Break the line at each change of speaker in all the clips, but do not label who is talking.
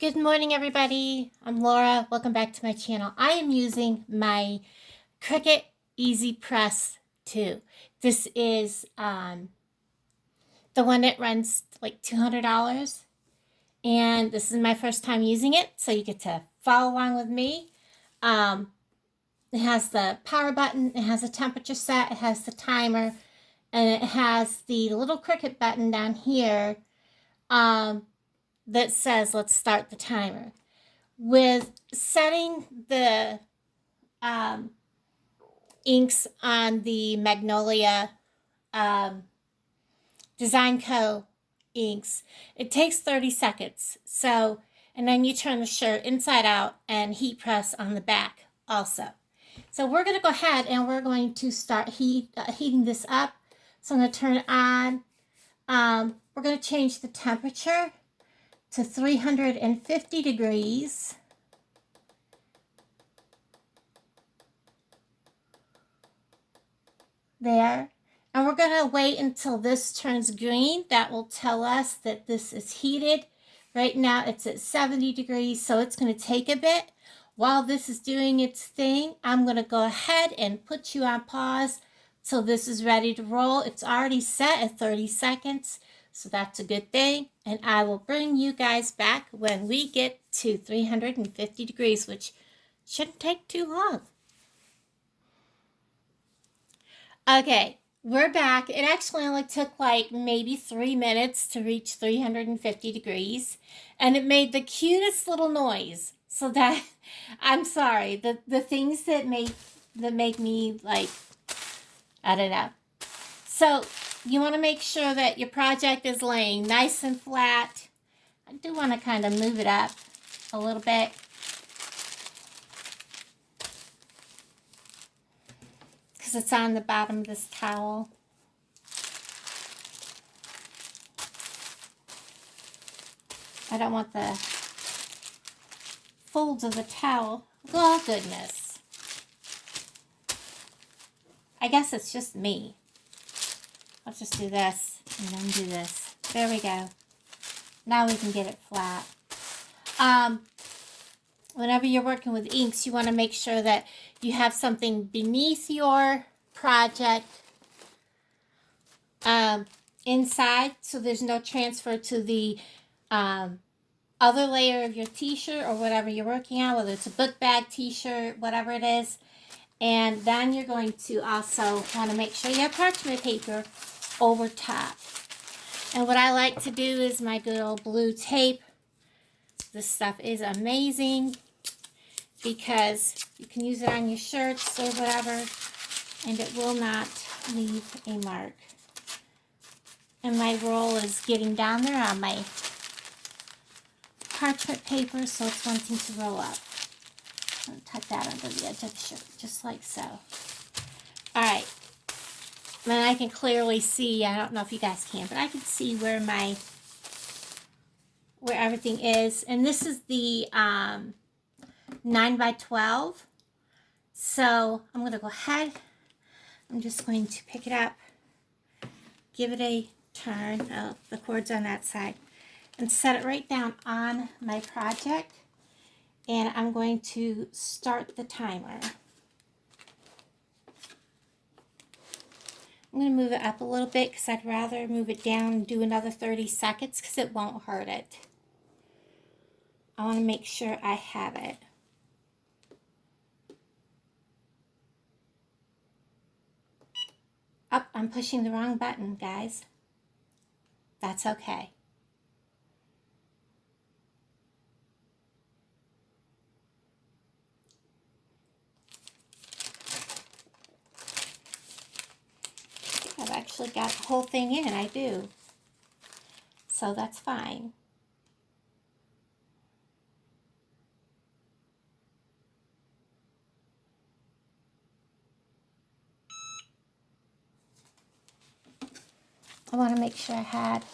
Good morning, everybody. I'm Laura. Welcome back to my channel. I am using my Cricut EasyPress 2. This is the one that runs like $200. And this is my first time using it, so you get to follow along with me. It has the power button, it has a temperature set, it has the timer, and it has the little Cricut button down here that says let's start the timer. With setting the inks on the Magnolia Design Co. inks, it takes 30 seconds. So, and then you turn the shirt inside out and heat press on the back also. So we're going to go ahead and we're going to start heating this up. So I'm going to turn it on. We're going to change the temperature to 350 degrees. There. And we're going to wait until this turns green. That will tell us that this is heated. Right now it's at 70 degrees, so it's going to take a bit. While this is doing its thing, I'm going to go ahead and put you on pause till this is ready to roll. It's already set at 30 seconds. So that's a good thing, and I will bring you guys back when we get to 350 degrees, which shouldn't take too long. Okay, we're back. It actually only took like maybe 3 minutes to reach 350 degrees, and it made the cutest little noise. So that, I'm sorry, the things that make me like, I don't know. So you want to make sure that your project is laying nice and flat. I do want to kind of move it up a little bit. Because it's on the bottom of this towel. I don't want the folds of the towel. Oh, goodness. I guess it's just me. I'll just do this and then do this. There we go. Now we can get it flat. Whenever you're working with inks, you want to make sure that you have something beneath your project inside, so there's no transfer to the other layer of your t-shirt or whatever you're working on, whether it's a book bag, t-shirt, whatever it is. And then you're going to also want to make sure you have parchment paper over top. And what I like to do is my good old blue tape. This stuff is amazing because you can use it on your shirts or whatever, and it will not leave a mark. And my roll is getting down there on my parchment paper, so it's wanting to roll up. I'm going to tuck that under the edge of the shirt, just like so. Alright. And I can clearly see, I don't know if you guys can, but I can see where everything is. And this is the 9x12. So I'm going to go ahead. I'm just going to pick it up, give it a turn. Oh, the cord's on that side. And set it right down on my project. And I'm going to start the timer. I'm going to move it up a little bit because I'd rather move it down and do another 30 seconds because it won't hurt it. I want to make sure I have it. Oh, I'm pushing the wrong button, guys. That's okay. I've actually got the whole thing in, I do. So that's fine. I want to make sure I had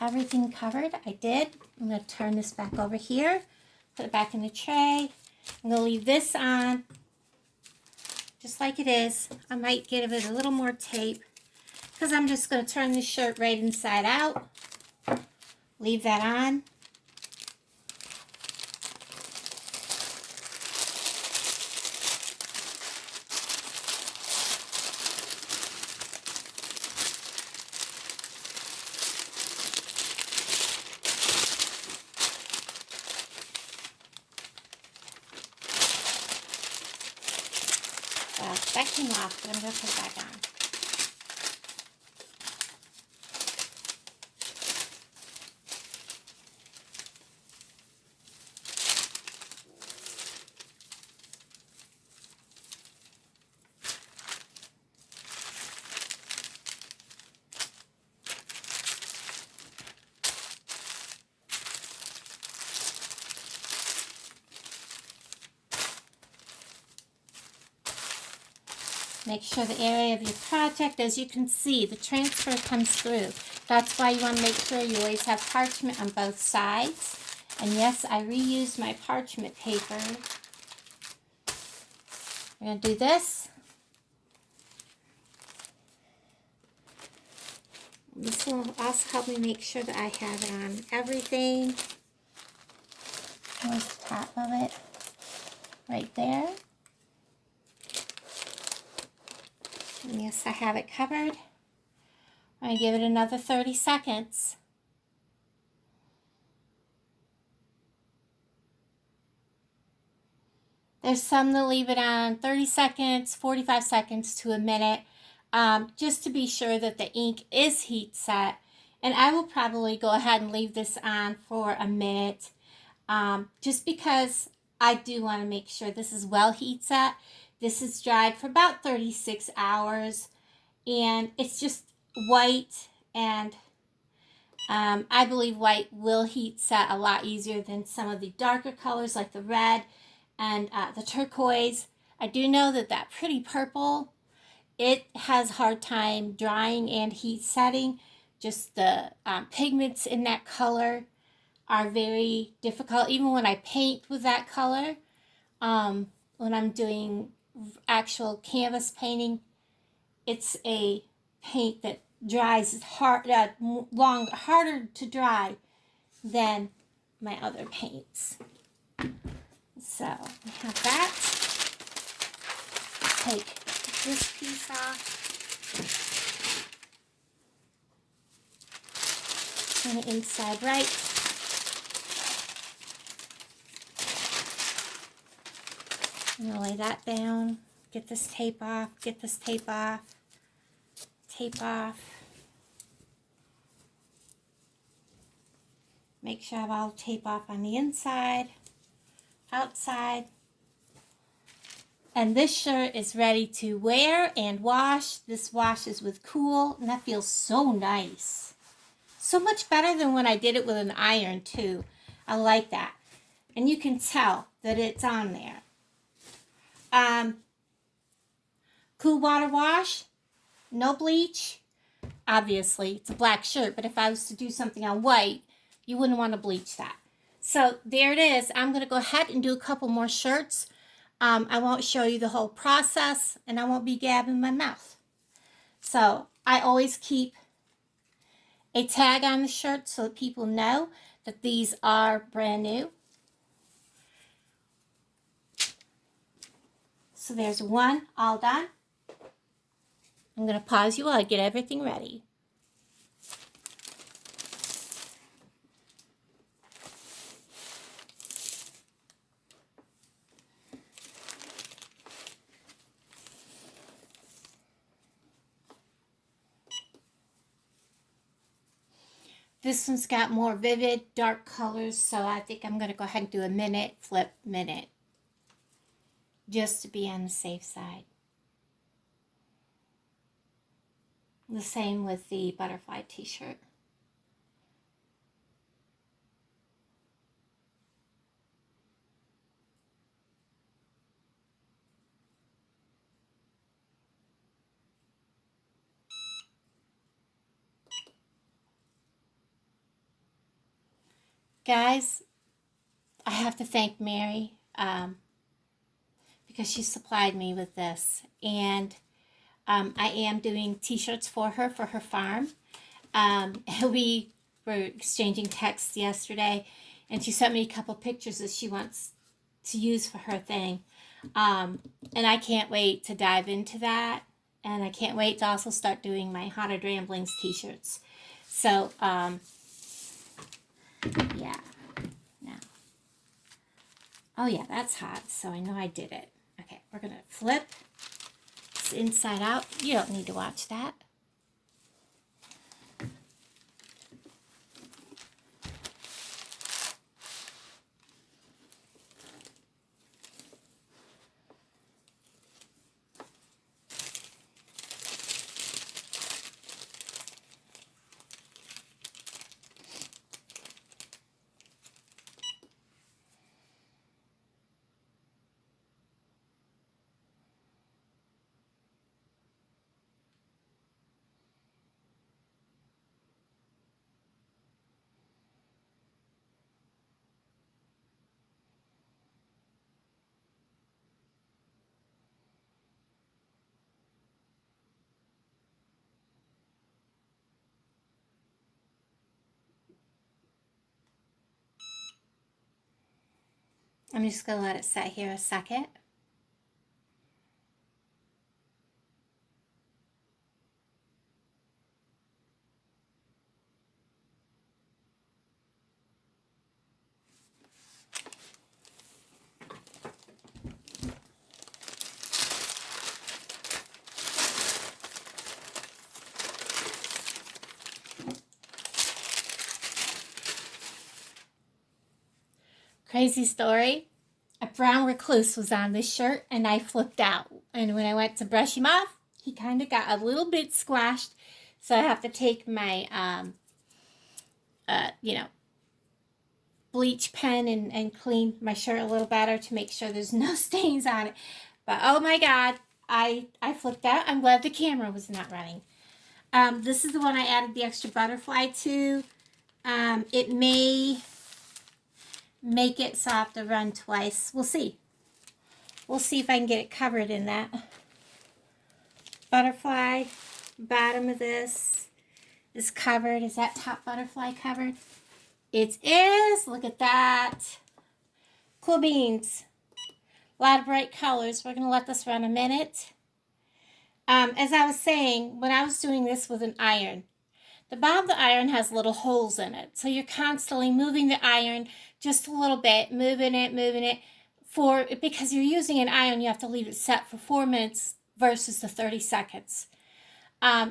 everything covered. I did. I'm going to turn this back over here, put it back in the tray. I'm going to leave this on just like it is. I might give it a little more tape because I'm just going to turn this shirt right inside out. Leave that on. That came off, but I'm going to put it back on. Make sure the area of your project, as you can see, the transfer comes through. That's why you want to make sure you always have parchment on both sides. And yes, I reused my parchment paper. We're going to do this. This will also help me make sure that I have it on everything. Here's the top of it, right there. And yes, I have it covered. I'm going to give it another 30 seconds. There's some that leave it on 30 seconds, 45 seconds to a minute, just to be sure that the ink is heat set. And I will probably go ahead and leave this on for a minute, just because I do want to make sure this is well heat set. This is dried for about 36 hours, and it's just white, and I believe white will heat set a lot easier than some of the darker colors like the red and the turquoise. I do know that that pretty purple, it has a hard time drying and heat setting. Just the pigments in that color are very difficult. Even when I paint with that color, when I'm doing actual canvas painting, it's a paint that dries harder to dry than my other paints. So we have that. Take this piece off. Turn it inside right. I'm going to lay that down. Get this tape off. Get this tape off. Tape off. Make sure I have all the tape off on the inside, outside. And this shirt is ready to wear and wash. This washes with Cool, and that feels so nice. So much better than when I did it with an iron too. I like that. And you can tell that it's on there. Cool water wash, no bleach. Obviously, it's a black shirt, but if I was to do something on white, you wouldn't want to bleach that. So there it is. I'm going to go ahead and do a couple more shirts. I won't show you the whole process, and I won't be gabbing my mouth. So I always keep a tag on the shirt so that people know that these are brand new. So there's one all done. I'm going to pause you while I get everything ready. This one's got more vivid, dark colors, so I think I'm going to go ahead and do a minute, flip, minute, just to be on the safe side. The same with the butterfly t-shirt. Guys, I have to thank Mary because she supplied me with this, and I am doing t-shirts for her farm. We were exchanging texts yesterday, and she sent me a couple pictures that she wants to use for her thing, and I can't wait to dive into that, and I can't wait to also start doing my Haunted Ramblings t-shirts. So yeah. Now, oh yeah, that's hot, so I know I did it. Okay, we're gonna flip, this inside out. You don't need to watch that. I'm just going to let it sit here a second. Crazy story. A brown recluse was on this shirt and I flipped out. And when I went to brush him off, he kind of got a little bit squashed. So I have to take my, bleach pen and clean my shirt a little better to make sure there's no stains on it. But oh my God, I flipped out. I'm glad the camera was not running. This is the one I added the extra butterfly to. It may make it so I have to run twice. We'll see. We'll see if I can get it covered in that. Butterfly, bottom of this is covered. Is that top butterfly covered? It is. Look at that. Cool beans. A lot of bright colors. We're going to let this run a minute. As I was saying, when I was doing this with an iron, the bottom of the iron has little holes in it. So you're constantly moving the iron just a little bit, moving it. Because you're using an iron, you have to leave it set for 4 minutes versus the 30 seconds.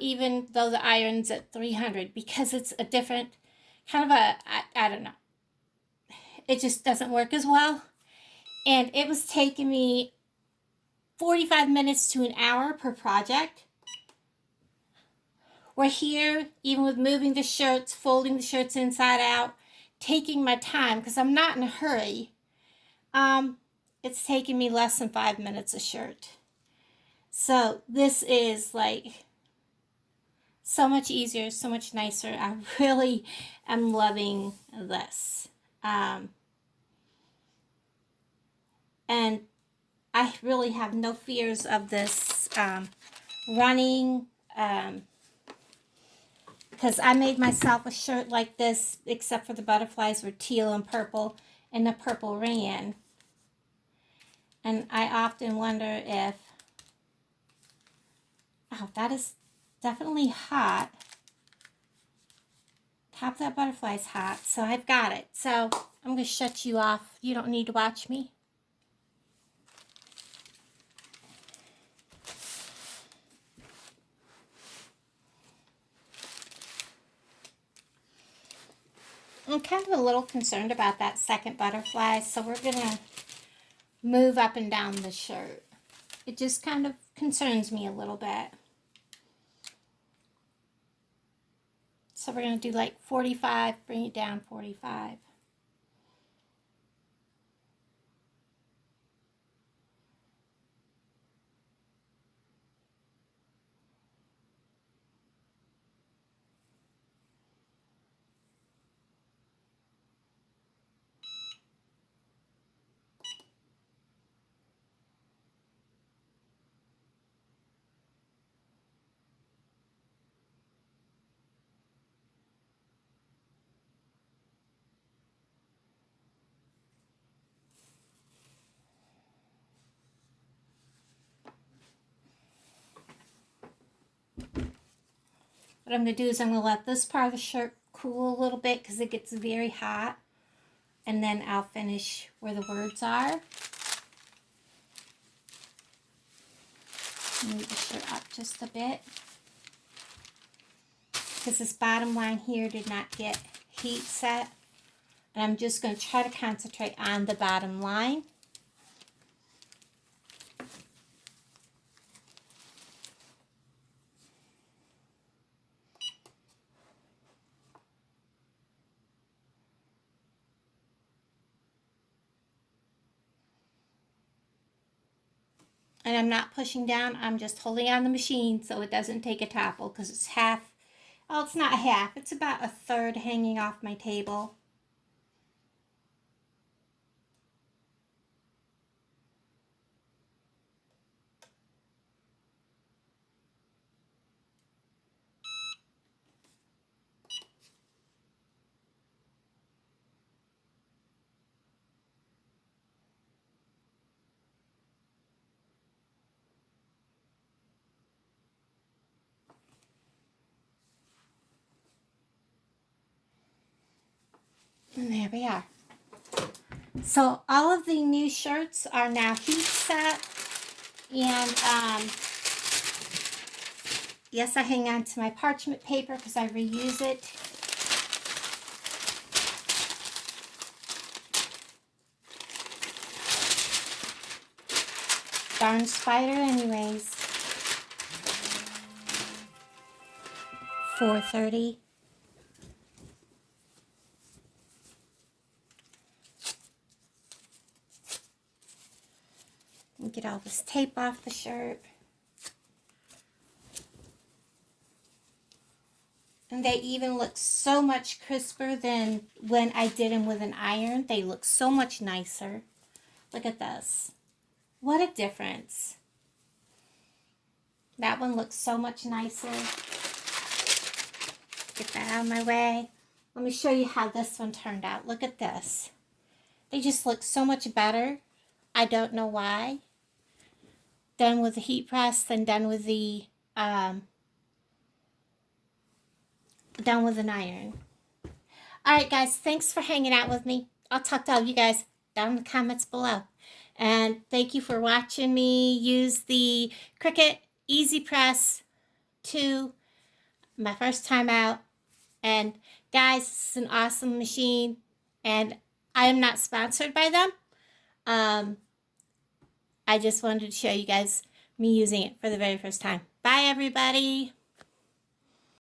Even though the iron's at 300, because it's a different kind of I don't know. It just doesn't work as well. And it was taking me 45 minutes to an hour per project. We're here, even with moving the shirts, folding the shirts inside out, taking my time, because I'm not in a hurry. It's taking me less than 5 minutes a shirt. So this is like so much easier, so much nicer. I really am loving this. And I really have no fears of this running. Because I made myself a shirt like this, except for the butterflies were teal and purple, and the purple ran. And I often wonder if, oh, that is definitely hot. Top of that butterfly is hot, so I've got it. So I'm going to shut you off. You don't need to watch me. I'm kind of a little concerned about that second butterfly, so we're going to move up and down the shirt. It just kind of concerns me a little bit. So we're going to do like 45, bring it down 45. What I'm going to do is I'm going to let this part of the shirt cool a little bit because it gets very hot. And then I'll finish where the words are. Move the shirt up just a bit, because this bottom line here did not get heat set. And I'm just going to try to concentrate on the bottom line. And I'm not pushing down, I'm just holding on the machine so it doesn't take a topple, because it's half, well, it's not half, it's about a third hanging off my table. And there we are. So all of the new shirts are now heat set. And yes, I hang on to my parchment paper because I reuse it. Darn spider anyways. 4:30. Get all this tape off the shirt. And they even look so much crisper than when I did them with an iron. They look so much nicer. Look at this. What a difference. That one looks so much nicer. Get that out of my way. Let me show you how this one turned out. Look at this. They just look so much better. I don't know why. Done with the heat press than done with the done with an iron. Alright guys, thanks for hanging out with me. I'll talk to all of you guys down in the comments below. And thank you for watching me use the Cricut EasyPress 2. My first time out. And guys, this is an awesome machine. And I am not sponsored by them. I just wanted to show you guys me using it for the very first time. Bye everybody.